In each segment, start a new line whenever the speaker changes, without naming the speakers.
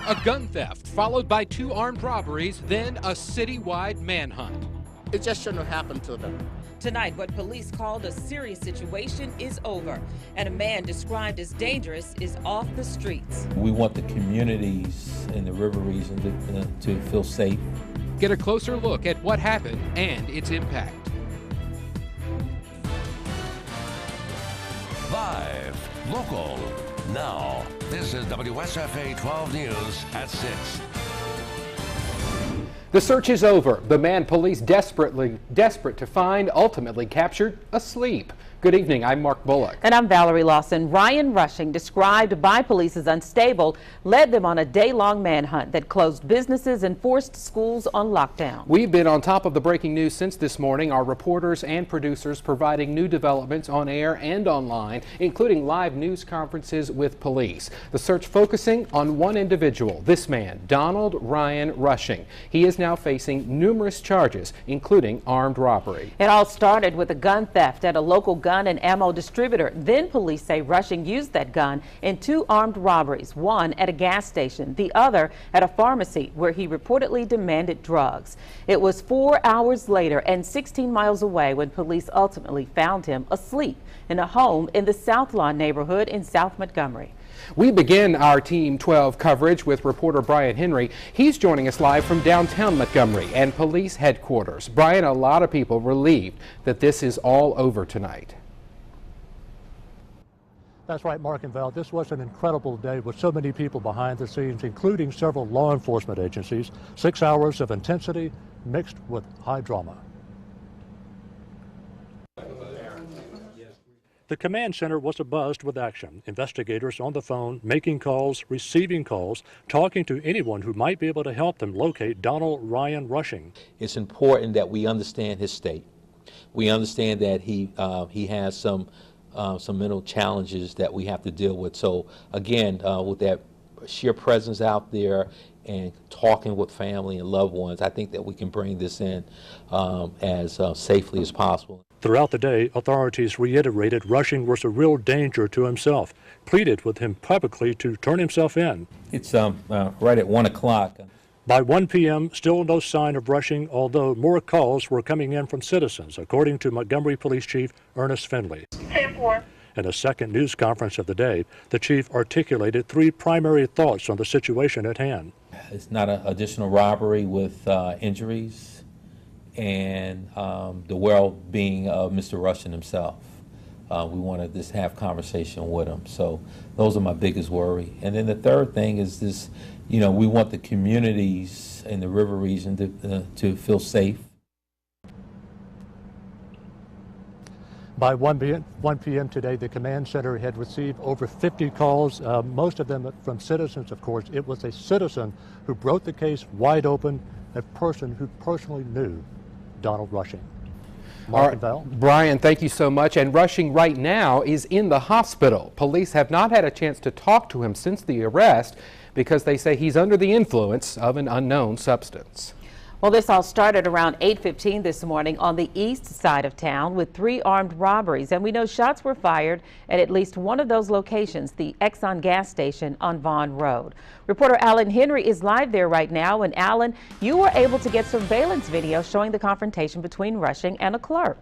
A gun theft followed by 2 armed robberies, then a citywide manhunt.
It just shouldn't have happened to them.
Tonight, what police called a serious situation is over, and a man described as dangerous is off the streets.
We want the communities in the river region to feel safe.
Get a closer look at what happened and its impact.
Live, local, now. This is WSFA 12 News at 6.
The search is over. The man police desperate to find ultimately captured asleep. Good evening, I'm Mark Bullock.
And I'm Valerie Lawson. Ryan Rushing, described by police as unstable, led them on a day-long manhunt that closed businesses and forced schools on lockdown.
We've been on top of the breaking news since this morning. Our reporters and producers providing new developments on air and online, including live news conferences with police. The search focusing on one individual, this man, Donald Ryan Rushing. He is now facing numerous charges, including armed robbery.
It all started with a gun theft at a local gun and ammo distributor. Then police say Rushing used that gun in 2 armed robberies, one at a gas station, the other at a pharmacy where he reportedly demanded drugs. It was 4 hours later and 16 miles away when police ultimately found him asleep in a home in the South Lawn neighborhood in South Montgomery.
We begin our Team 12 coverage with reporter Brian Henry. He's joining us live from downtown Montgomery and police headquarters. Brian, a lot of people relieved that this is all over tonight.
That's right, Mark and Val. This was an incredible day with so many people behind the scenes, including several law enforcement agencies. 6 hours of intensity mixed with high drama. The command center was abuzz with action. Investigators on the phone, making calls, receiving calls, talking to anyone who might be able to help them locate Donald Ryan Rushing.
It's important that we understand his state. We understand that he has some mental challenges that we have to deal with. So again, with that sheer presence out there and talking with family and loved ones, I think that we can bring this in as safely as possible.
Throughout the day, authorities reiterated Rushing was a real danger to himself, pleaded with him publicly to turn himself in.
It's right at 1 o'clock.
By 1 p.m., still no sign of Rushing, although more calls were coming in from citizens, according to Montgomery Police Chief Ernest Finley.
10-4.
In a second news conference of the day, the chief articulated 3 primary thoughts on the situation at hand.
It's not an additional robbery with injuries and the well-being of Mr. Rushing himself. We want to just have conversation with him. So those are my biggest worry. And then the third thing is this, we want the communities in the river region to feel safe.
By 1 p.m. today, the command center had received over 50 calls, most of them from citizens, of course. It was a citizen who broke the case wide open, a person who personally knew Donald Rushing. Mark and Val.
Brian, thank you so much. And Rushing right now is in the hospital. Police have not had a chance to talk to him since the arrest because they say he's under the influence of an unknown substance.
Well, this all started around 8:15 this morning on the east side of town with 3 armed robberies. And we know shots were fired at least one of those locations, the Exxon gas station on Vaughn Road. Reporter Alan Henry is live there right now. And Alan, you were able to get surveillance video showing the confrontation between Rushing and a clerk.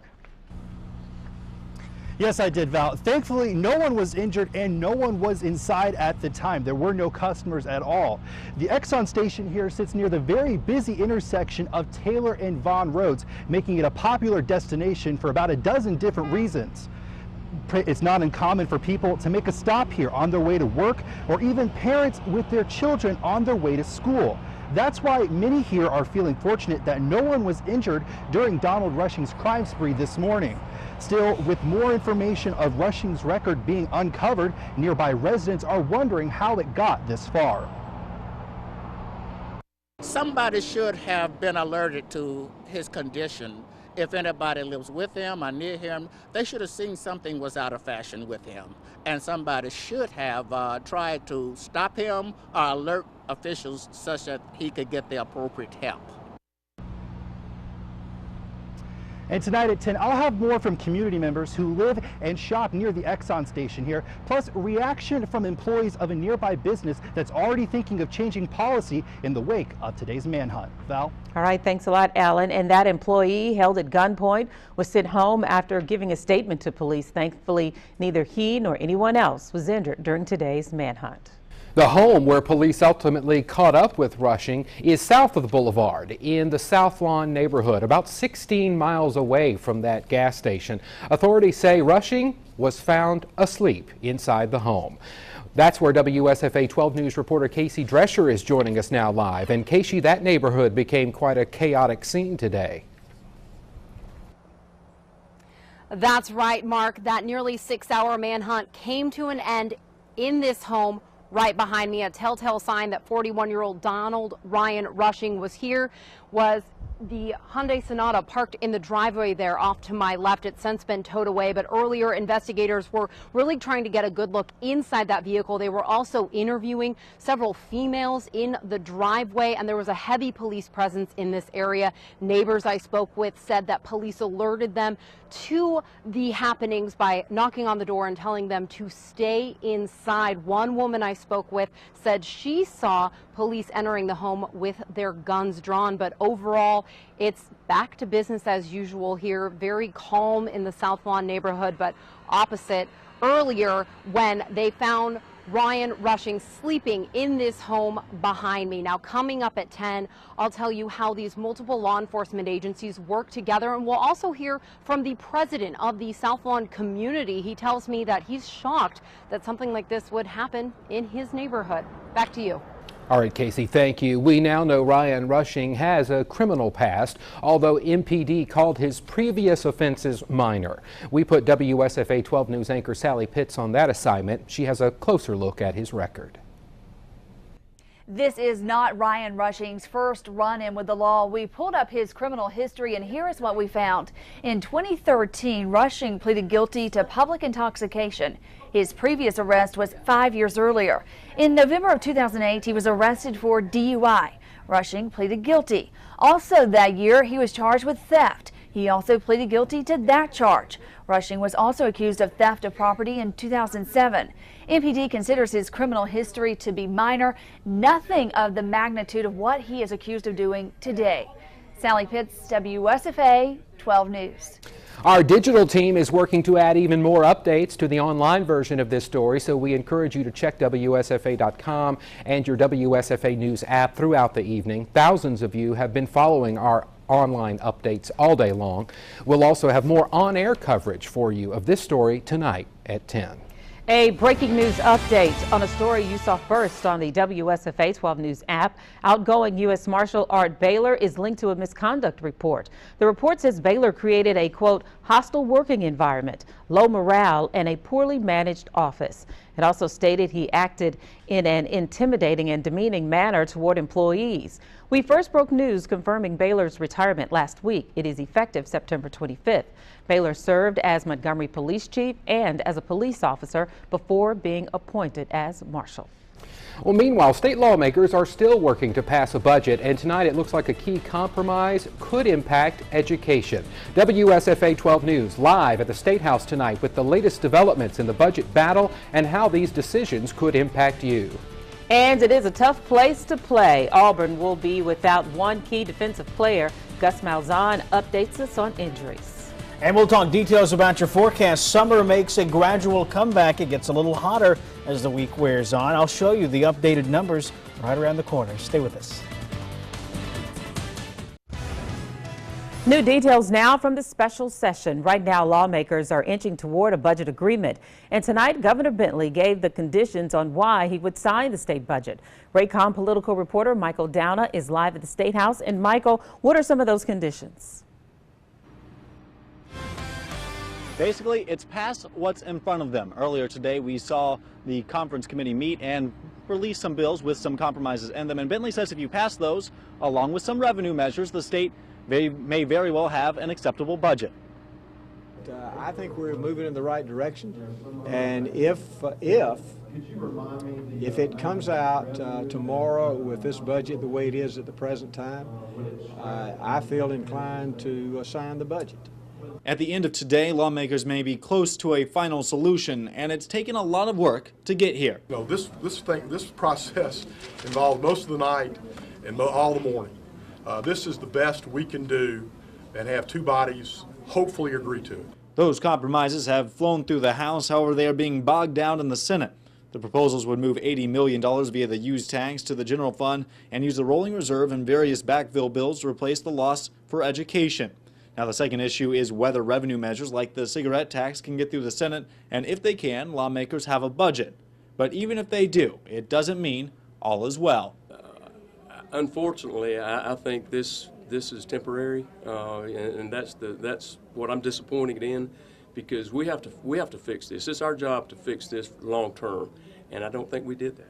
Yes, I did, Val. Thankfully, no one was injured and no one was inside at the time. There were no customers at all. The Exxon station here sits near the very busy intersection of Taylor and Vaughn Roads, making it a popular destination for about a dozen different reasons. It's not uncommon for people to make a stop here on their way to work, or even parents with their children on their way to school. That's why many here are feeling fortunate that no one was injured during Donald Rushing's crime spree this morning. Still, with more information of Rushing's record being uncovered, nearby residents are wondering how it got this far.
Somebody should have been alerted to his condition. If anybody lives with him or near him, they should have seen something was out of fashion with him. And somebody should have tried to stop him or alert officials such that he could get the appropriate help.
And tonight at 10, I'll have more from community members who live and shop near the Exxon station here, plus reaction from employees of a nearby business that's already thinking of changing policy in the wake of today's manhunt. Val?
All right, thanks a lot, Alan. And that employee held at gunpoint was sent home after giving a statement to police. Thankfully, neither he nor anyone else was injured during today's manhunt.
The home where police ultimately caught up with Rushing is south of the boulevard in the South Lawn neighborhood, about 16 miles away from that gas station. Authorities say Rushing was found asleep inside the home. That's where WSFA 12 News reporter Casey Drescher is joining us now live. And Casey, that neighborhood became quite a chaotic scene today.
That's right, Mark. That nearly 6-hour manhunt came to an end in this home right behind me. A telltale sign that 41-year-old Donald Ryan Rushing was here was the Hyundai Sonata parked in the driveway there off to my left. It's since been towed away, but earlier investigators were really trying to get a good look inside that vehicle. They were also interviewing several females in the driveway, and there was a heavy police presence in this area. Neighbors I spoke with said that police alerted them to the happenings by knocking on the door and telling them to stay inside. One woman I spoke with said she saw police entering the home with their guns drawn, but overall it's back to business as usual here. Very calm in the South Lawn neighborhood, but opposite earlier when they found Ryan Rushing sleeping in this home behind me. Now, coming up at 10, I'll tell you how these multiple law enforcement agencies work together, and we'll also hear from the president of the South Lawn community. He tells me that he's shocked that something like this would happen in his neighborhood. Back to you.
All right, Casey, thank you. We now know Ryan Rushing has a criminal past, although MPD called his previous offenses minor. We put WSFA 12 News anchor Sally Pitts on that assignment. She has a closer look at his record.
This is not Ryan Rushing's first run-in with the law. We pulled up his criminal history, and here is what we found. In 2013, Rushing pleaded guilty to public intoxication. His previous arrest was 5 years earlier. In November of 2008, he was arrested for DUI. Rushing pleaded guilty. Also that year, he was charged with theft. He also pleaded guilty to that charge. Rushing was also accused of theft of property in 2007. MPD considers his criminal history to be minor, nothing of the magnitude of what he is accused of doing today. Sally Pitts, WSFA 12 News.
Our digital team is working to add even more updates to the online version of this story, so we encourage you to check WSFA.com and your WSFA News app throughout the evening. Thousands of you have been following our online updates all day long. We'll also have more on-air coverage for you of this story tonight at 10.
A breaking news update on a story you saw first on the WSFA 12 News app. Outgoing U.S. Marshal Art Baylor is linked to a misconduct report. The report says Baylor created a, quote, hostile working environment, low morale, and a poorly managed office. It also stated he acted in an intimidating and demeaning manner toward employees. We first broke news confirming Baylor's retirement last week. It is effective September 25th. Baylor served as Montgomery Police Chief and as a police officer before being appointed as Marshal.
Well, meanwhile, state lawmakers are still working to pass a budget, and tonight it looks like a key compromise could impact education. WSFA 12 News live at the State House tonight with the latest developments in the budget battle and how these decisions could impact you.
And it is a tough place to play. Auburn will be without one key defensive player. Gus Malzahn updates us on injuries.
And we'll talk details about your forecast. Summer makes a gradual comeback. It gets a little hotter as the week wears on. I'll show you the updated numbers right around the corner. Stay with us.
New details now from the special session. Right now, lawmakers are inching toward a budget agreement. And tonight, Governor Bentley gave the conditions on why he would sign the state budget. Raycom political reporter Michael Downa is live at the State House. And Michael, what are some of those conditions?
Basically, it's past what's in front of them. Earlier today, we saw the conference committee meet and release some bills with some compromises in them. And Bentley says if you pass those, along with some revenue measures, the state may very well have an acceptable budget.
I think we're moving in the right direction. And if it comes out tomorrow with this budget the way it is at the present time, I feel inclined to sign the budget.
At the end of today, lawmakers may be close to a final solution, and it's taken a lot of work to get here.
No, this process involved most of the night and all the morning. This is the best we can do and have two bodies hopefully agree to it.
Those compromises have flown through the House, however, they are being bogged down in the Senate. The proposals would move $80 million via the use tax to the general fund and use the rolling reserve and various backfill bills to replace the loss for education. Now, the second issue is whether revenue measures like the cigarette tax can get through the Senate, and if they can, lawmakers have a budget. But even if they do, it doesn't mean all is well.
Unfortunately, I think this is temporary, and that's what I'm disappointed in, because we have to fix this. It's our job to fix this long term, and I don't think we did that.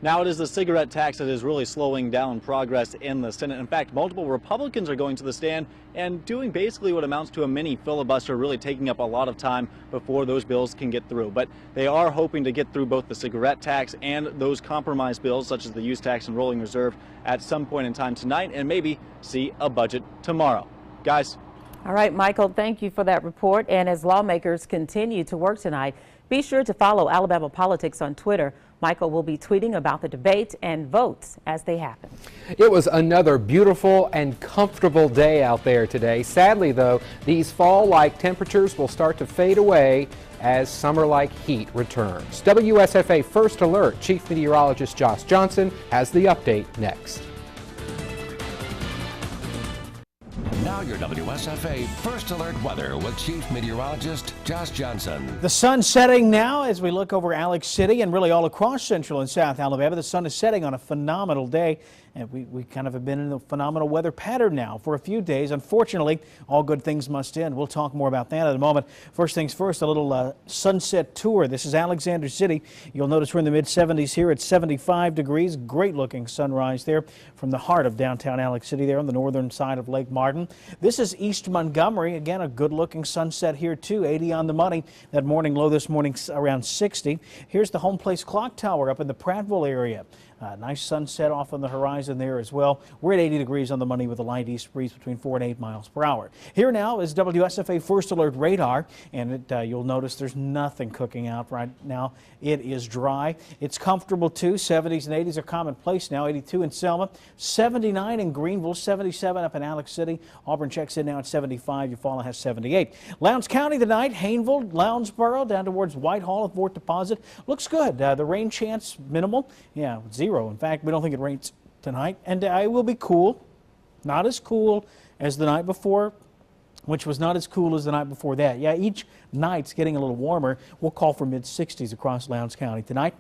Now it is the cigarette tax that is really slowing down progress in the Senate. In fact, multiple Republicans are going to the stand and doing basically what amounts to a mini filibuster, really taking up a lot of time before those bills can get through. But they are hoping to get through both the cigarette tax and those compromise bills, such as the use tax and rolling reserve, at some point in time tonight, and maybe see a budget tomorrow. Guys.
All right, Michael, thank you for that report. And as lawmakers continue to work tonight, be sure to follow Alabama Politics on Twitter. Michael will be tweeting about the debate and votes as they happen.
It was another beautiful and comfortable day out there today. Sadly, though, these fall-like temperatures will start to fade away as summer-like heat returns. WSFA First Alert Chief Meteorologist Josh Johnson has the update next.
Now your WSFA First Alert weather with Chief Meteorologist Josh Johnson.
The sun setting now as we look over Alex City and really all across central and south Alabama. The sun is setting on a phenomenal day, and we kind of have been in a phenomenal weather pattern now for a few days. Unfortunately, all good things must end. We'll talk more about that in a moment. First things first, a little sunset tour. This is Alexander City. You'll notice we're in the mid-70s here at 75 degrees. Great looking sunrise there from the heart of downtown Alex City there on the northern side of Lake Martin. This is East Montgomery. Again, a good looking sunset here too. 80 on the money. That morning low this morning around 60. Here's the Home Place Clock Tower up in the Prattville area. Nice sunset off on the horizon there as well. We're at 80 degrees on the money with a light east breeze between 4 and 8 miles per hour. Here now is WSFA First Alert radar, and you'll notice there's nothing cooking out right now. It is dry. It's comfortable too. 70s and 80s are commonplace now. 82 in Selma, 79 in Greenville, 77 up in Alex City. Auburn checks in now at 75. Eufaula has 78. Lowndes County tonight, Hayneville, Lounsboro, down towards Whitehall at Fort Deposit. Looks good. The rain chance minimal. Yeah, 0. In fact, we don't think it rains tonight, and it will be cool. Not as cool as the night before, which was not as cool as the night before that. Yeah, each night's getting a little warmer. We'll call for mid-60s across Lowndes County tonight.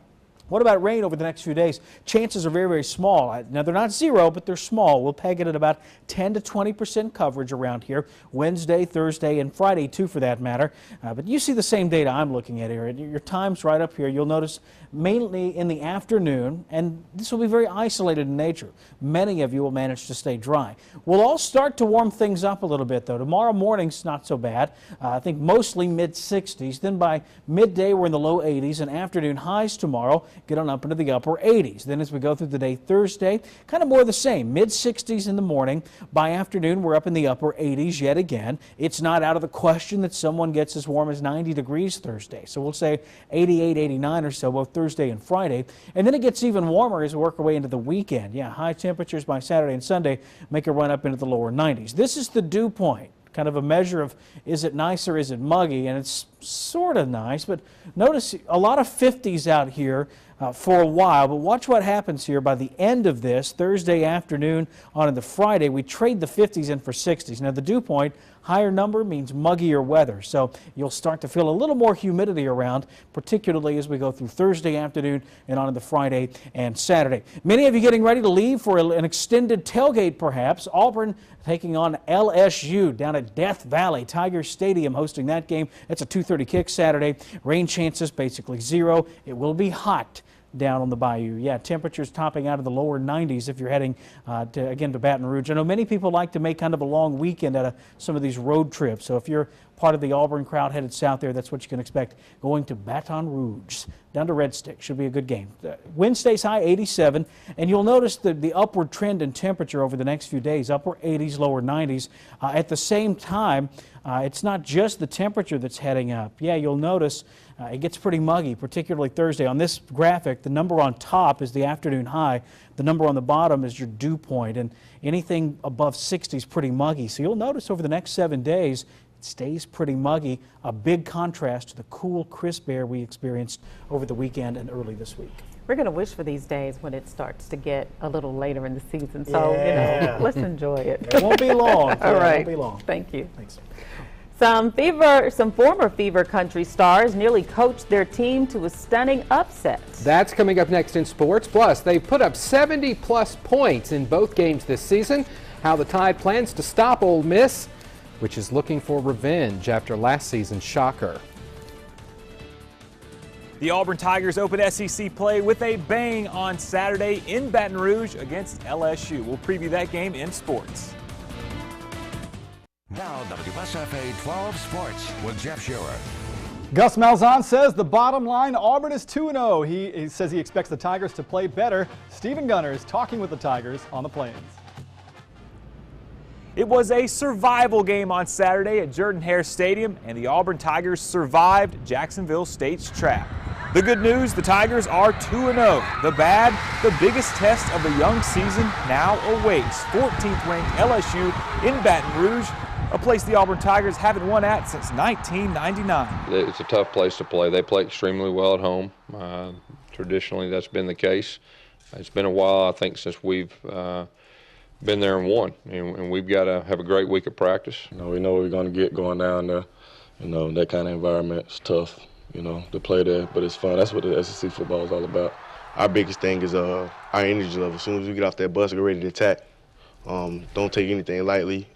What about rain over the next few days? Chances are very, very small. Now, they're not 0, but they're small. We'll peg it at about 10 to 20% coverage around here. Wednesday, Thursday, and Friday, too, for that matter. But you see the same data I'm looking at here. Your time's right up here. You'll notice mainly in the afternoon, and this will be very isolated in nature. Many of you will manage to stay dry. We'll all start to warm things up a little bit, though. Tomorrow morning's not so bad. I think mostly mid-60s. Then by midday, we're in the low 80s, and afternoon highs tomorrow get on up into the upper 80s. Then as we go through the day Thursday, kind of more the same. Mid-60s in the morning. By afternoon, we're up in the upper 80s yet again. It's not out of the question that someone gets as warm as 90 degrees Thursday. So we'll say 88, 89 or so both Thursday and Friday. And then it gets even warmer as we work our way into the weekend. Yeah, high temperatures by Saturday and Sunday make a run up into the lower 90s. This is the dew point. Kind of a measure of is it nice or is it muggy, and it's sort of nice, but notice a lot of 50s out here for a while, but watch what happens here by the end of this Thursday afternoon on into Friday. We trade the 50s in for 60s. Now the dew point, higher number means muggier weather, so you'll start to feel a little more humidity around, particularly as we go through Thursday afternoon and on into Friday and Saturday. Many of you getting ready to leave for an extended tailgate perhaps. Auburn taking on LSU down at Death Valley. Tiger Stadium hosting that game. It's a 2:30 kick Saturday. Rain chances basically 0. It will be hot down on the bayou. Yeah, temperatures topping out of the lower 90s if you're heading to Baton Rouge. I know many people like to make kind of a long weekend out of some of these road trips. So if you're part of the Auburn crowd headed south there. That's what you can expect going to Baton Rouge. Down to Red Stick. Should be a good game. Wind stays high, 87, and you'll notice the upward trend in temperature over the next few days, upper 80s, lower 90s. At the same time, it's not just the temperature that's heading up. Yeah, you'll notice it gets pretty muggy, particularly Thursday. On this graphic, the number on top is the afternoon high. The number on the bottom is your dew point, and anything above 60 is pretty muggy. So you'll notice over the next 7 days, it stays pretty muggy, a big contrast to the cool, crisp air we experienced over the weekend and early this week.
We're going to wish for these days when it starts to get a little later in the season. So, you know, let's enjoy it.
It won't be long.
All right.
It won't be long.
Thank you.
Thanks.
Some former Fever Country stars nearly coached their team to a stunning upset.
That's coming up next in sports. Plus, they put up 70-plus points in both games this season. How the Tide plans to stop Ole Miss, which is looking for revenge after last season's shocker.
The Auburn Tigers open SEC play with a bang on Saturday in Baton Rouge against LSU. We'll preview that game in sports.
Now WSFA 12 Sports with Jeff Shearer.
Gus Malzahn says the bottom line, Auburn is 2-0. He says he expects the Tigers to play better. Stephen Gunner is talking with the Tigers on the Plains.
It was a survival game on Saturday at Jordan-Hare Stadium, and the Auburn Tigers survived Jacksonville State's trap. The good news, the Tigers are 2-0. The bad, the biggest test of the young season now awaits. 14th ranked LSU in Baton Rouge, a place the Auburn Tigers haven't won at since 1999.
It's a tough place to play. They play extremely well at home. Traditionally, that's been the case. It's been a while, I think, since we've been there and won, and we've got to have a great week of practice.
We know what we're going to get going down there. That kind of environment is tough, to play there, but it's fun. That's what the SEC football is all about.
Our biggest thing is our energy level. As soon as we get off that bus, we're ready to attack. Don't take anything lightly.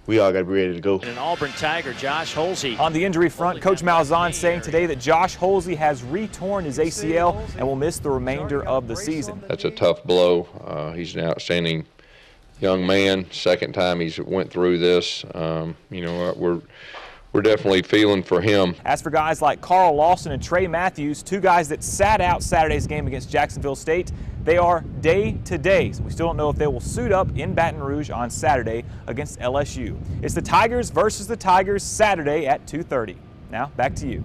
We all got to be ready to go.
And an Auburn Tiger, Josh Holsey. On the injury front, Coach Malzahn saying today that Josh Holsey has re-torn his ACL and will miss the remainder of the season.
That's a tough blow. He's an outstanding young man. Second time he's went through this. We're definitely feeling for him.
As for guys like Carl Lawson and Trey Matthews, two guys that sat out Saturday's game against Jacksonville State, they are day-to-day. So we still don't know if they will suit up in Baton Rouge on Saturday against LSU. It's the Tigers versus the Tigers Saturday at 2:30. Now, back to you.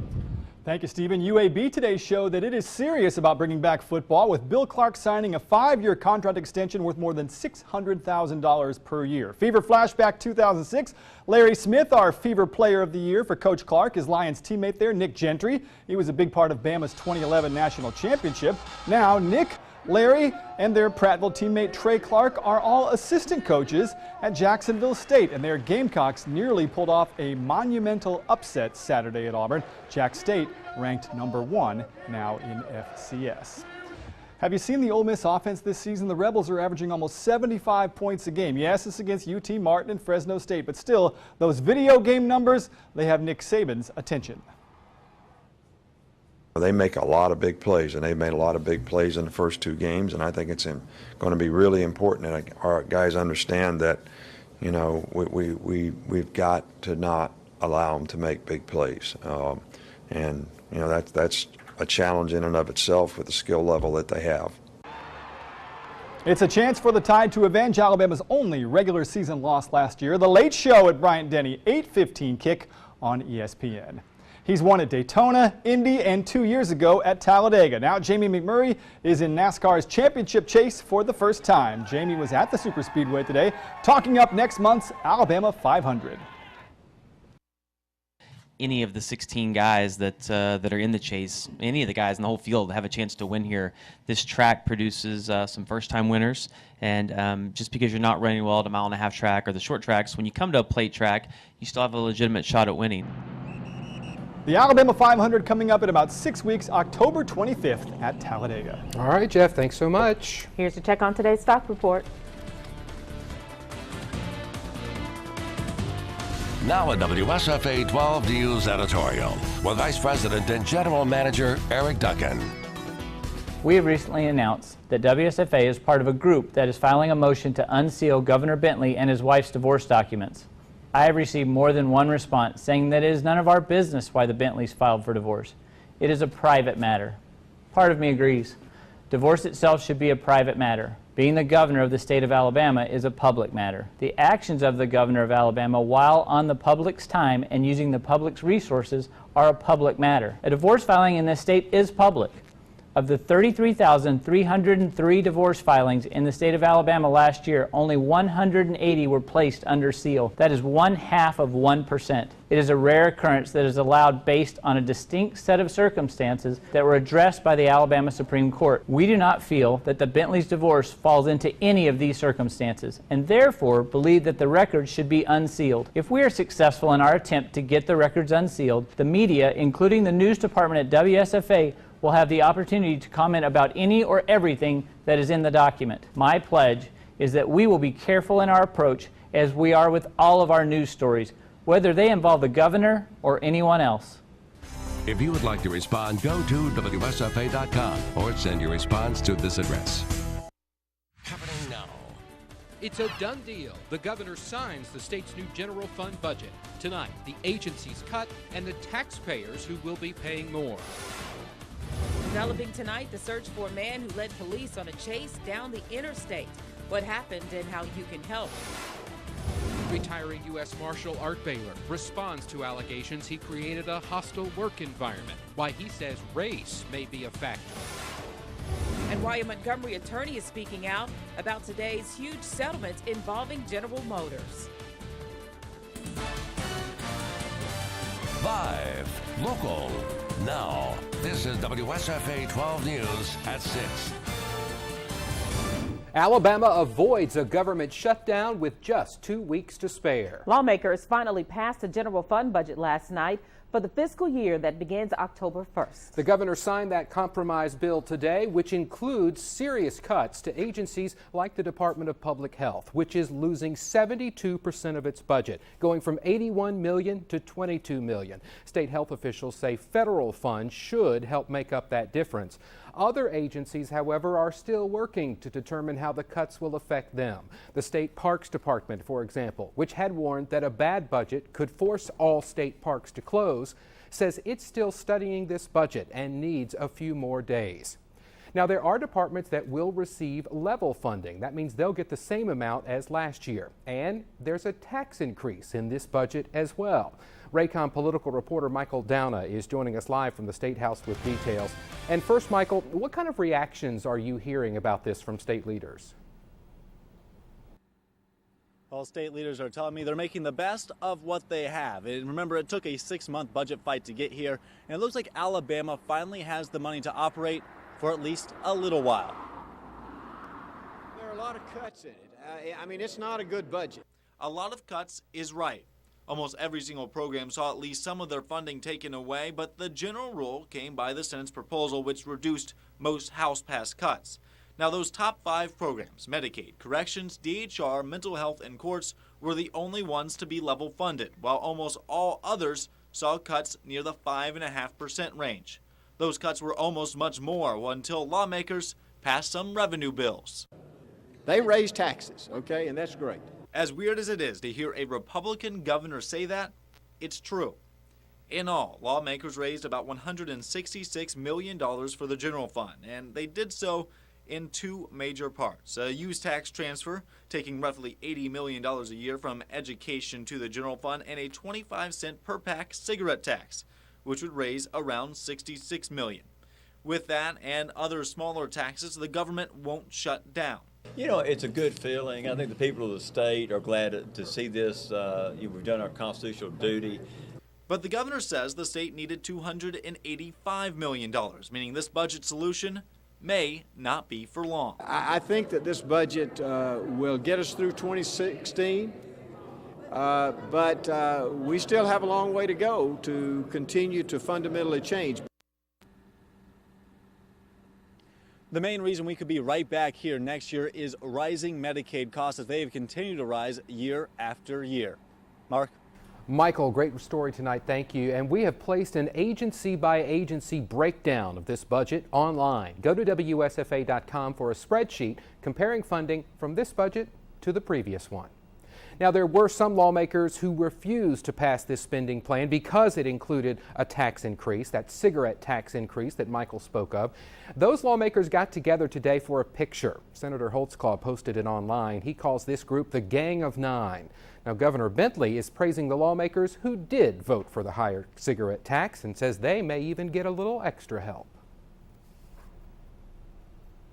Thank you, Stephen. UAB today showed that it is serious about bringing back football, with Bill Clark signing a 5-year contract extension worth more than $600,000 per year. Fever flashback 2006. Larry Smith, our Fever Player of the Year for Coach Clark, his Lions teammate there, Nick Gentry. He was a big part of Bama's 2011 national championship. Now, Nick, Larry, and their Prattville teammate Trey Clark are all assistant coaches at Jacksonville State, and their Gamecocks nearly pulled off a monumental upset Saturday at Auburn. Jack State ranked #1 now in FCS. Have you seen the Ole Miss offense this season? The Rebels are averaging almost 75 points a game. Yes, it's against UT Martin and Fresno State, but still, those video game numbers, they have Nick Saban's attention.
They make a lot of big plays, and they've made a lot of big plays in the first 2 games, and I think it's going to be really important that our guys understand that, we've got to not allow them to make big plays. That's a challenge in and of itself with the skill level that they have.
It's a chance for the Tide to avenge Alabama's only regular season loss last year. The Late Show at Bryant-Denny, 8:15 kick on ESPN. He's won at Daytona, Indy, and 2 years ago at Talladega. Now Jamie McMurray is in NASCAR's championship chase for the first time. Jamie was at the Superspeedway today, talking up next month's Alabama 500.
Any of the 16 guys that are in the chase, any of the guys in the whole field have a chance to win here. This track produces some first-time winners, and just because you're not running well at a 1.5-mile track or the short tracks, when you come to a plate track, you still have a legitimate shot at winning.
The Alabama 500 coming up in about 6 weeks, October 25th at Talladega.
All right, Jeff, thanks so much.
Here's a check on today's stock report.
Now a WSFA 12 News editorial with Vice President and General Manager Eric Duncan.
We have recently announced that WSFA is part of a group that is filing a motion to unseal Governor Bentley and his wife's divorce documents. I have received more than one response saying that it is none of our business why the Bentleys filed for divorce. It is a private matter. Part of me agrees. Divorce itself should be a private matter. Being the governor of the state of Alabama is a public matter. The actions of the governor of Alabama while on the public's time and using the public's resources are a public matter. A divorce filing in this state is public. Of the 33,303 divorce filings in the state of Alabama last year, only 180 were placed under seal. That is 0.5%. It is a rare occurrence that is allowed based on a distinct set of circumstances that were addressed by the Alabama Supreme Court. We do not feel that the Bentleys' divorce falls into any of these circumstances, and therefore believe that the records should be unsealed. If we are successful in our attempt to get the records unsealed, the media, including the news department at WSFA, will have the opportunity to comment about any or everything that is in the document. My pledge is that we will be careful in our approach, as we are with all of our news stories, whether they involve the governor or anyone else.
If you would like to respond, go to WSFA.com or send your response to this address.
Happening now. It's a done deal. The governor signs the state's new general fund budget. Tonight, the agency's cut and the taxpayers who will be paying more.
Developing tonight, the search for a man who led police on a chase down the interstate. What happened and how you can help.
Retiring U.S. Marshal Art Baylor responds to allegations he created a hostile work environment, why he says race may be a factor.
And why a Montgomery attorney is speaking out about today's huge settlement involving General Motors.
Live, local, now. This is WSFA 12 News at 6.
Alabama avoids a government shutdown with just 2 weeks to spare.
Lawmakers finally passed a general fund budget last night for the fiscal year that begins October 1st.
The governor signed that compromise bill today, which includes serious cuts to agencies like the Department of Public Health, which is losing 72% of its budget, going from $81 million to $22 million. State health officials say federal funds should help make up that difference. Other agencies, however, are still working to determine how the cuts will affect them. The State Parks Department, for example, which had warned that a bad budget could force all state parks to close, says it's still studying this budget and needs a few more days. Now, there are departments that will receive level funding. That means they'll get the same amount as last year. And there's a tax increase in this budget as well. Raycom political reporter Michael Downa is joining us live from the State House with details. And first, Michael, what kind of reactions are you hearing about this from state leaders?
Well, state leaders are telling me they're making the best of what they have. And remember, it took a 6-month budget fight to get here, and it looks like Alabama finally has the money to operate for at least a little while.
There are a lot of cuts in it. I mean, it's not a good budget.
A lot of cuts is right. Almost every single program saw at least some of their funding taken away, but the general rule came by the Senate's proposal, which reduced most House-passed cuts. Now, those top 5 programs, Medicaid, Corrections, DHR, Mental Health, and Courts, were the only ones to be level funded, while almost all others saw cuts near the 5.5% range. Those cuts were almost much more until lawmakers passed some revenue bills.
They raised taxes, okay, and that's great.
As weird as it is to hear a Republican governor say that, it's true. In all, lawmakers raised about $166 million for the general fund, and they did so in 2 major parts. A use tax transfer, taking roughly $80 million a year from education to the general fund, and a 25-cent per pack cigarette tax, which would raise around $66 million. With that and other smaller taxes, the government won't shut down.
You know, it's a good feeling. I think the people of the state are glad to see this. We've done our constitutional duty.
But the governor says the state needed $285 million, meaning this budget solution may not be for long.
I think that this budget will get us through 2016, but we still have a long way to go to continue to fundamentally change.
The main reason we could be right back here next year is rising Medicaid costs as they have continued to rise year after year. Mark?
Michael, great story tonight. Thank you. And we have placed an agency-by-agency breakdown of this budget online. Go to WSFA.com for a spreadsheet comparing funding from this budget to the previous one. Now, there were some lawmakers who refused to pass this spending plan because it included a tax increase, that cigarette tax increase that Michael spoke of. Those lawmakers got together today for a picture. Senator Holtzclaw posted it online. He calls this group the Gang of Nine. Now, Governor Bentley is praising the lawmakers who did vote for the higher cigarette tax and says they may even get a little extra help.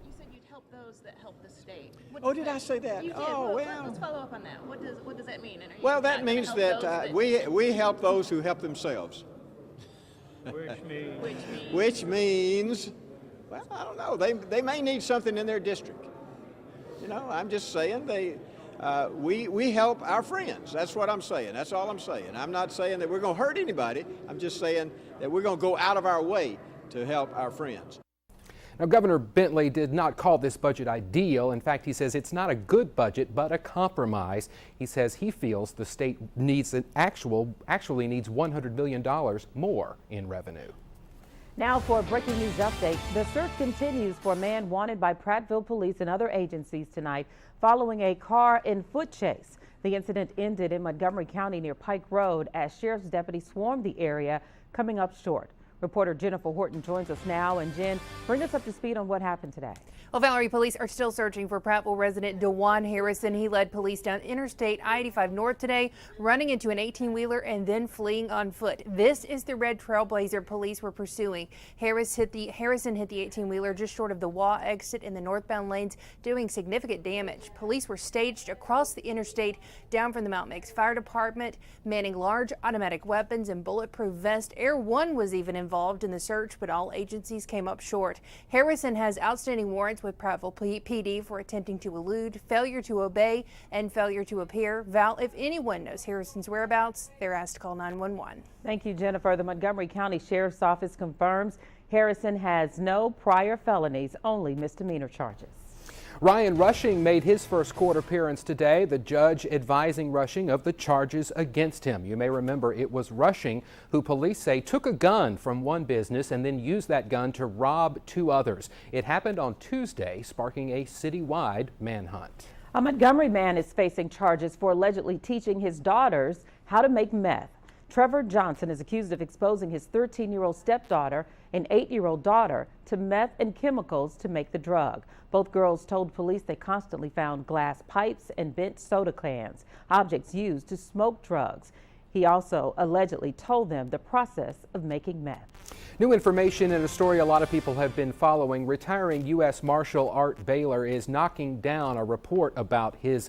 You said you'd help those that help the state.
Oh, did I say that?
You did.
Oh, well.
Let's follow up on that. What does that mean? And are you
Well,
not
that
gonna
means
help
that
those
we help those who help themselves. Which means, well, I don't know. They may need something in their district. You know, I'm just saying we help our friends. That's what I'm saying. That's all I'm saying. I'm not saying that we're going to hurt anybody. I'm just saying that we're going to go out of our way to help our friends.
Now, Governor Bentley did not call this budget ideal. In fact, he says it's not a good budget, but a compromise. He says he feels the state needs actually needs $100 million more in revenue.
Now for a breaking news update. The search continues for a man wanted by Prattville police and other agencies tonight following a car and foot chase. The incident ended in Montgomery County near Pike Road as sheriff's deputies swarmed the area, coming up short. Reporter Jennifer Horton joins us now. And Jen, bring us up to speed on what happened today.
Well, Valerie, police are still searching for Prattville resident DeJuan Harrison. He led police down Interstate I-85 North today, running into an 18-wheeler and then fleeing on foot. This is the red Trailblazer police were pursuing. Harrison hit the 18-wheeler just short of the Waugh exit in the northbound lanes, doing significant damage. Police were staged across the interstate down from the Mount Meigs Fire Department, manning large automatic weapons and bulletproof vests. Air One was even involved in the search, but all agencies came up short. Harrison has outstanding warrants with Prattville PD for attempting to elude, failure to obey, and failure to appear. Val, if anyone knows Harrison's whereabouts, they're asked to call 911.
Thank you, Jennifer. The Montgomery County Sheriff's Office confirms Harrison has no prior felonies, only misdemeanor charges.
Ryan Rushing made his first court appearance today, the judge advising Rushing of the charges against him. You may remember it was Rushing who police say took a gun from one business and then used that gun to rob two others. It happened on Tuesday, sparking a citywide manhunt.
A Montgomery man is facing charges for allegedly teaching his daughters how to make meth. Trevor Johnson is accused of exposing his 13-year-old stepdaughter and 8-year-old daughter to meth and chemicals to make the drug. Both girls told police they constantly found glass pipes and bent soda cans, objects used to smoke drugs. He also allegedly told them the process of making meth.
New information in a story a lot of people have been following. Retiring U.S. Marshal Art Baylor is knocking down a report about his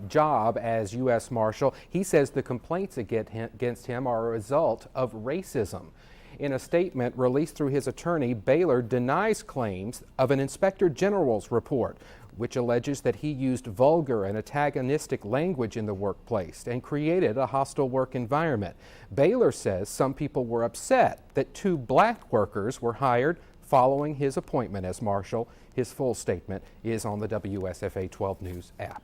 job as U.S. Marshal. He says the complaints against him are a result of racism. In a statement released through his attorney, Baylor denies claims of an Inspector General's report, which alleges that he used vulgar and antagonistic language in the workplace and created a hostile work environment. Baylor says some people were upset that 2 black workers were hired following his appointment as marshal. His full statement is on the WSFA 12 News app.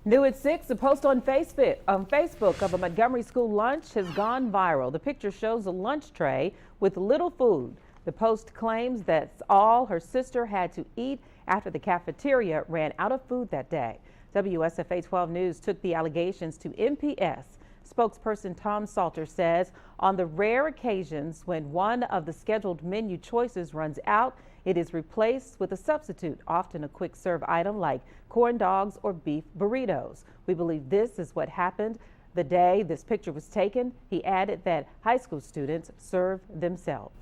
New at 6, a post on Facebook of a Montgomery school lunch has gone viral. The picture shows a lunch tray with little food. The post claims that's all her sister had to eat after the cafeteria ran out of food that day. WSFA 12 News took the allegations to MPS. Spokesperson Tom Salter says on the rare occasions when one of the scheduled menu choices runs out, it is replaced with a substitute, often a quick serve item like corn dogs or beef burritos. We believe this is what happened the day this picture was taken. He added that high school students serve themselves.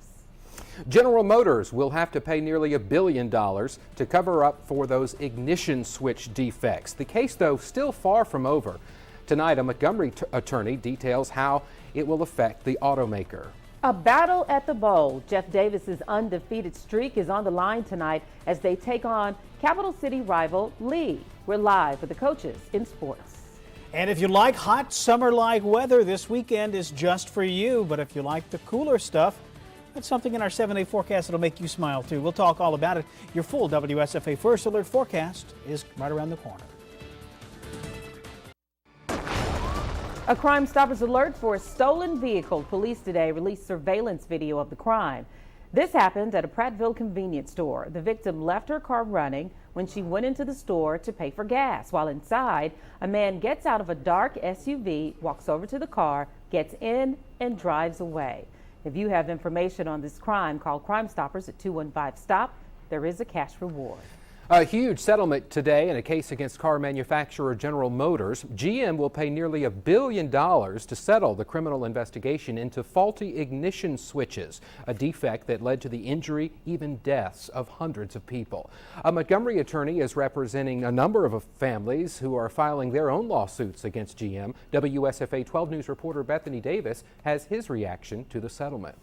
General Motors will have to pay nearly $1 billion to cover up for those ignition switch defects. The case, though, still far from over. Tonight, a Montgomery attorney details how it will affect the automaker.
A battle at the bowl. Jeff Davis's undefeated streak is on the line tonight as they take on Capital City rival Lee. We're live with the coaches in sports.
And if you like hot summer-like weather, this weekend is just for you. But if you like the cooler stuff, that's something in our 7-day forecast that'll make you smile too. We'll talk all about it. Your full WSFA First Alert forecast is right around the corner.
A Crime Stoppers alert for a stolen vehicle. Police today released surveillance video of the crime. This happened at a Prattville convenience store. The victim left her car running when she went into the store to pay for gas. While inside, a man gets out of a dark SUV, walks over to the car, gets in, and drives away. If you have information on this crime, call Crime Stoppers at 215-STOP. There is a cash reward.
A huge settlement today in a case against car manufacturer General Motors. GM will pay nearly $1 billion to settle the criminal investigation into faulty ignition switches, a defect that led to the injury, even deaths of hundreds of people. A Montgomery attorney is representing a number of families who are filing their own lawsuits against GM. WSFA 12 News reporter Bethany Davis has his reaction to the settlement.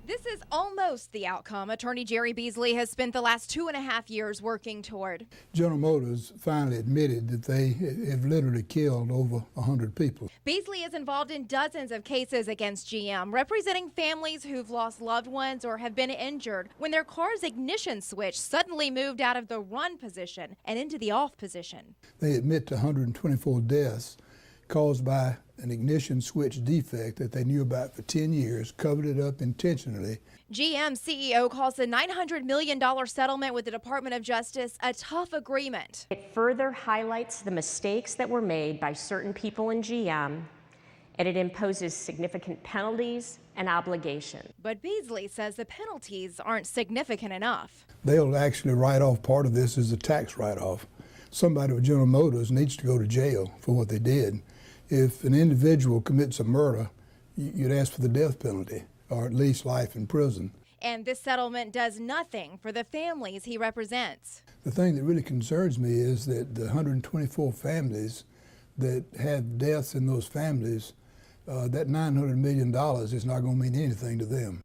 This is almost the outcome Attorney Jerry Beasley has spent the last 2.5 years working toward.
General Motors finally admitted that they have literally killed over 100 people.
Beasley is involved in dozens of cases against GM, representing families who've lost loved ones or have been injured when their car's ignition switch suddenly moved out of the run position and into the off position.
They admit to 124 deaths caused by an ignition switch defect that they knew about for 10 years, covered it up intentionally.
GM CEO calls the $900 million settlement with the Department of Justice a tough agreement.
It further highlights the mistakes that were made by certain people in GM, and it imposes significant penalties and obligations.
But Beasley says the penalties aren't significant enough.
They'll actually write off part of this as a tax write-off. Somebody with General Motors needs to go to jail for what they did. If an individual commits a murder, you'd ask for the death penalty, or at least life in prison.
And this settlement does nothing for the families he represents.
The thing that really concerns me is that the 124 families that have deaths in those families, that $900 million is not going to mean anything to them.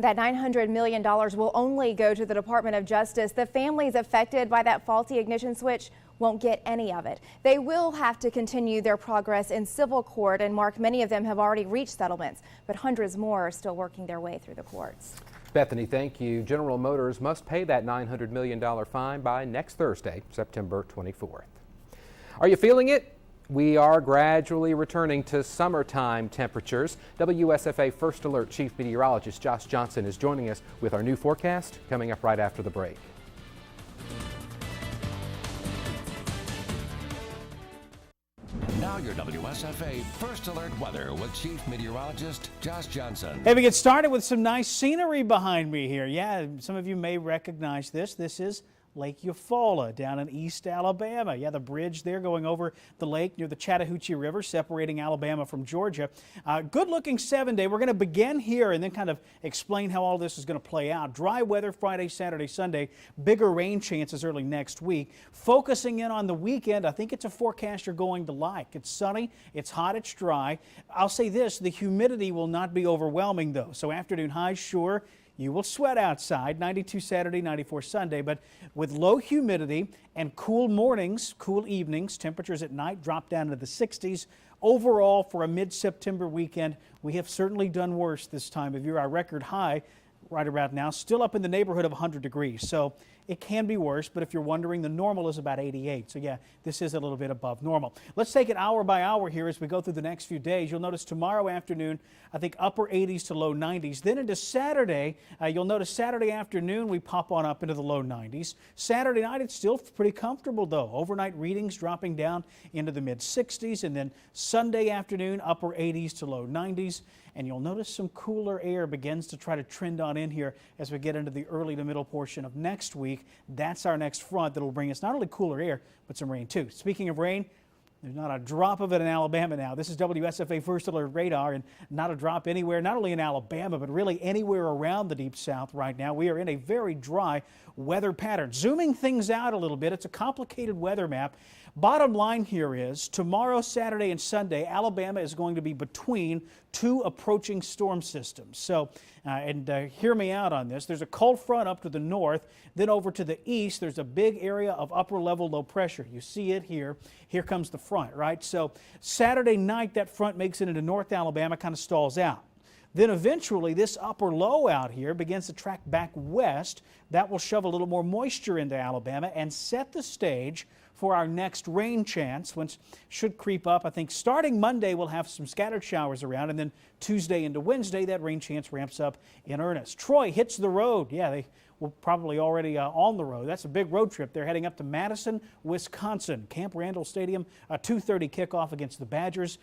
That $900 million will only go to the Department of Justice. The families affected by that faulty ignition switch won't get any of it. They will have to continue their progress in civil court, and Mark, many of them have already reached settlements, but hundreds more are still working their way through the courts.
Bethany, thank you. General Motors must pay that $900 million fine by next Thursday, September 24th. Are you feeling it? We are gradually returning to summertime temperatures. WSFA First Alert Chief Meteorologist Josh Johnson is joining us with our new forecast coming up right after the break.
Now your WSFA First Alert weather with Chief Meteorologist Josh Johnson.
Hey, we get started with some nice scenery behind me here. Yeah, some of you may recognize this. This is Lake Eufaula down in East Alabama. Yeah, the bridge there going over the lake near the Chattahoochee River, separating Alabama from Georgia. Good looking 7-day. We're going to begin here and then kind of explain how all this is going to play out. Dry weather Friday, Saturday, Sunday. Bigger rain chances early next week. Focusing in on the weekend, I think it's a forecast you're going to like. It's sunny, it's hot, it's dry. I'll say this, the humidity will not be overwhelming though. So afternoon highs, sure. You will sweat outside, 92 Saturday, 94 Sunday, but with low humidity and cool mornings, cool evenings, temperatures at night drop down into the 60s. Overall, for a mid-September weekend, we have certainly done worse this time of year. Our record high right around now, still up in the neighborhood of 100 degrees. So it can be worse, but if you're wondering, the normal is about 88. So yeah, this is a little bit above normal. Let's take it hour by hour here as we go through the next few days. You'll notice tomorrow afternoon, I think upper 80s to low 90s. Then into Saturday, you'll notice Saturday afternoon, we pop on up into the low 90s. Saturday night, it's still pretty comfortable though. Overnight readings dropping down into the mid 60s. And then Sunday afternoon, upper 80s to low 90s. And you'll notice some cooler air begins to try to trend on in here as we get into the early to middle portion of next week. That's our next front that will bring us not only cooler air, but some rain too. Speaking of rain, there's not a drop of it in Alabama now. This is WSFA First Alert Radar, and not a drop anywhere, not only in Alabama, but really anywhere around the Deep South right now. We are in a very dry weather pattern. Zooming things out a little bit, it's a complicated weather map. Bottom line here is tomorrow, Saturday, and Sunday, Alabama is going to be between two approaching storm systems. So, hear me out on this. There's a cold front up to the north, then over to the east, there's a big area of upper level low pressure. You see it here. Here comes the front, right? So Saturday night, that front makes it into North Alabama, kind of stalls out. Then eventually this upper low out here begins to track back west. That will shove a little more moisture into Alabama and set the stage for our next rain chance, which should creep up. I think starting Monday, we'll have some scattered showers around, and then Tuesday into Wednesday, that rain chance ramps up in earnest. Troy hits the road. Yeah, they were probably already on the road. That's a big road trip. They're heading up to Madison, Wisconsin. Camp Randall Stadium, a 2:30 kickoff against the Badgers.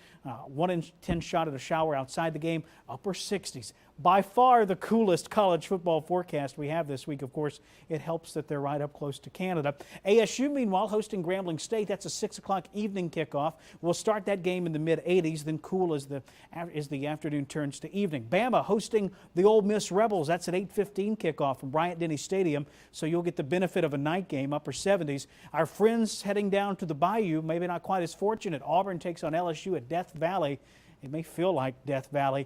1 in 10 shot at a shower outside the game, upper 60s. By far the coolest college football forecast we have this week. Of course, it helps that they're right up close to Canada. ASU, meanwhile, hosting Grambling State. That's a 6 o'clock evening kickoff. We'll start that game in the mid-80s, then cool as the afternoon turns to evening. Bama hosting the Ole Miss Rebels. That's an 8:15 kickoff from Bryant-Denny Stadium, so you'll get the benefit of a night game, upper 70s. Our friends heading down to the Bayou, maybe not quite as fortunate. Auburn takes on LSU at Death Valley. It may feel like Death Valley.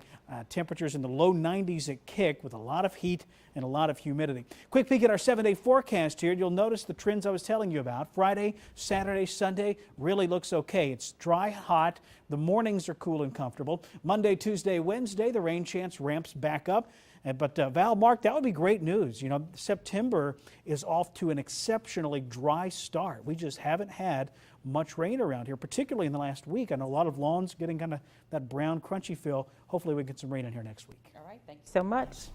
Temperatures in the low 90s at kick with a lot of heat and a lot of humidity. Quick peek at our 7-day forecast here. You'll notice the trends I was telling you about. Friday, Saturday, Sunday really looks okay. It's dry, hot. The mornings are cool and comfortable. Monday, Tuesday, Wednesday, the rain chance ramps back up. But Val, Mark, that would be great news. You know, September is off to an exceptionally dry start. We just haven't had much rain around here, particularly in the last week. I know a lot of lawns getting kind of that brown, crunchy feel. Hopefully we get some rain in here next week.
All right, thank you so much.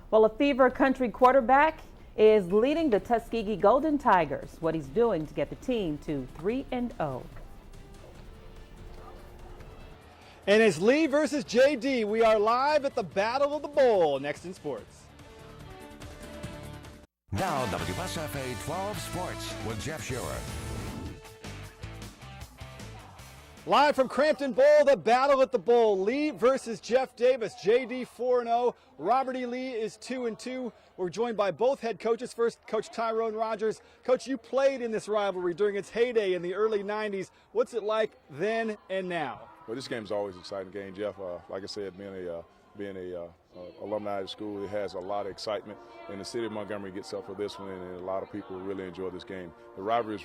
Well, a Fever Country quarterback is leading the Tuskegee Golden Tigers. What he's doing to get the team to 3-0.
And it's Lee versus JD. We are live at the Battle of the Bowl. Next in sports.
Now WSFA 12 Sports with Jeff Shearer.
Live from Crampton Bowl, the Battle at the Bowl. Lee versus Jeff Davis. JD 4-0. Robert E. Lee is 2-2. We're joined by both head coaches. First, Coach Tyrone Rogers. Coach, you played in this rivalry during its heyday in the early 90s. What's it like then and now?
Well, this game is always an exciting game, Jeff. Like I said, being a alumni of the school, it has a lot of excitement, and the city of Montgomery gets up for this one, and a lot of people really enjoy this game. The rivalry is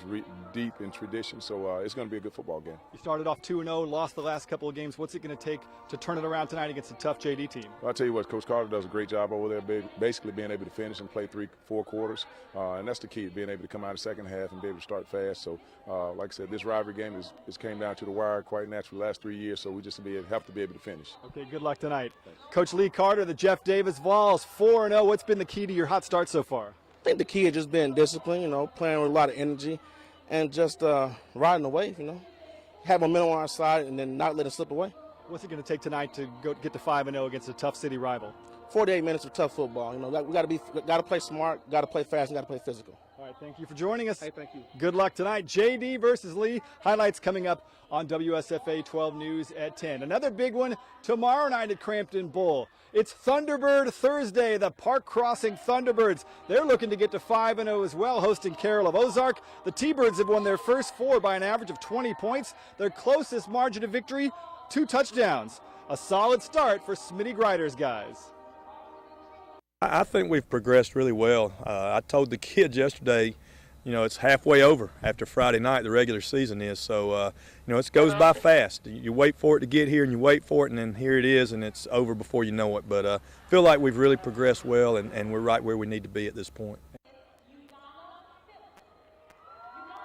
deep in tradition, so it's going to be a good football game.
You started off 2-0, lost the last couple of games. What's it going to take to turn it around tonight against a tough JD team?
Well, I'll tell you what, Coach Carter does a great job over there, basically being able to finish and play 3-4 quarters, and that's the key, being able to come out of the second half and be able to start fast. So, like I said, this rivalry game is came down to the wire quite naturally the last 3 years, so we just have to be able to finish.
Okay, good luck tonight. Thanks. Coach Lee Carter, the Jeff Davis Vols, 4-0. What's been the key to your hot start so far?
I think the key is just being disciplined, playing with a lot of energy and just riding the wave, have momentum on our side and then not let it slip away.
What's it going to take tonight to get to 5-0 against a tough city rival?
48 minutes of tough football. We got to play smart, got to play fast, and got to play physical.
All right, thank you for joining us.
Hey, thank you.
Good luck tonight. JD versus Lee. Highlights coming up on WSFA 12 News at 10. Another big one tomorrow night at Crampton Bowl. It's Thunderbird Thursday, the Park Crossing Thunderbirds. They're looking to get to 5-0 as well, hosting Carroll of Ozark. The T-Birds have won their first 4 by an average of 20 points. Their closest margin of victory, 2 touchdowns. A solid start for Smitty Grider's guys.
I think we've progressed really well. I told the kids yesterday, it's halfway over after Friday night, the regular season is. So, it goes by fast. You wait for it to get here and you wait for it, and then here it is, and it's over before you know it. But I feel like we've really progressed well, and we're right where we need to be at this point.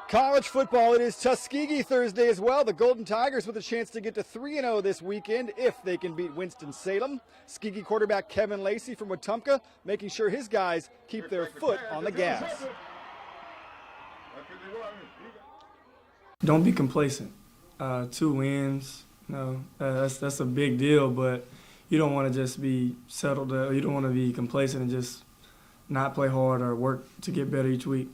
College football, it is Tuskegee Thursday as well. The Golden Tigers with a chance to get to 3-0 this weekend if they can beat Winston-Salem. Tuskegee quarterback Kevin Lacey from Wetumpka making sure his guys keep their foot on the gas.
Don't be complacent. 2 wins, that's a big deal, but you don't want to just be settled. You don't want to be complacent and just not play hard or work to get better each week.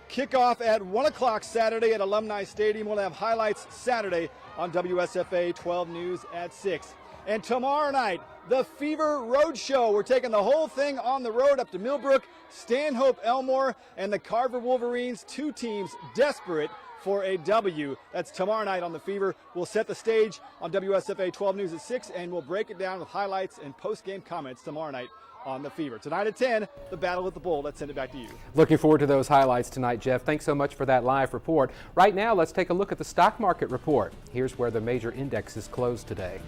Kickoff at 1 o'clock Saturday at Alumni Stadium. We'll have highlights Saturday on WSFA 12 News at 6. And tomorrow night, the Fever Road Show. We're taking the whole thing on the road up to Millbrook, Stanhope, Elmore, and the Carver Wolverines. 2 teams desperate for a W. That's tomorrow night on the Fever. We'll set the stage on WSFA 12 News at 6, and we'll break it down with highlights and post-game comments tomorrow night on the Fever. Tonight at 10, the Battle at the Bowl. Let's send it back to you.
Looking forward to those highlights tonight, Jeff. Thanks so much for that live report. Right now, let's take a look at the stock market report. Here's where the major indexes closed today.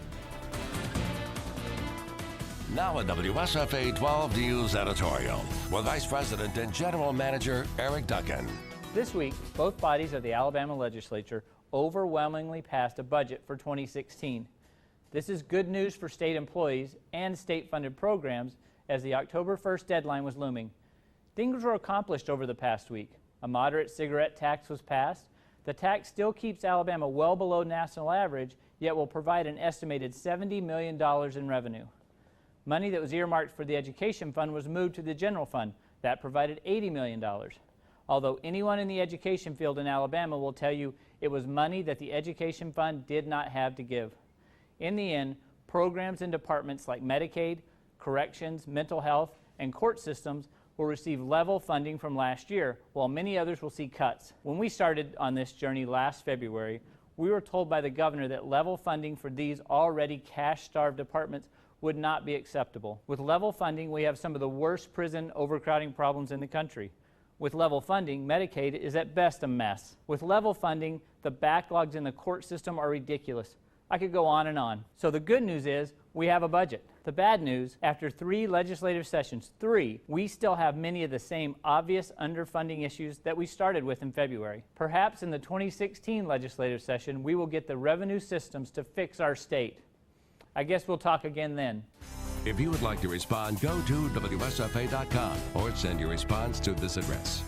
Now a WSFA 12 News editorial with Vice President and General Manager Eric Duncan.
This week, both bodies of the Alabama legislature overwhelmingly passed a budget for 2016. This is good news for state employees and state-funded programs as the October 1st deadline was looming. Things were accomplished over the past week. A moderate cigarette tax was passed. The tax still keeps Alabama well below national average, yet will provide an estimated $70 million in revenue. Money that was earmarked for the education fund was moved to the general fund. That provided $80 million. Although anyone in the education field in Alabama will tell you it was money that the education fund did not have to give. In the end, programs and departments like Medicaid, corrections, mental health, and court systems will receive level funding from last year, while many others will see cuts. When we started on this journey last February, we were told by the governor that level funding for these already cash-starved departments would not be acceptable. With level funding, we have some of the worst prison overcrowding problems in the country. With level funding, Medicaid is at best a mess. With level funding, the backlogs in the court system are ridiculous. I could go on and on. So the good news is we have a budget. The bad news, after 3 legislative sessions, we still have many of the same obvious underfunding issues that we started with in February. Perhaps in the 2016 legislative session, we will get the revenue systems to fix our state. I guess we'll talk again then.
If you would like to respond, go to WSFA.com or send your response to this address.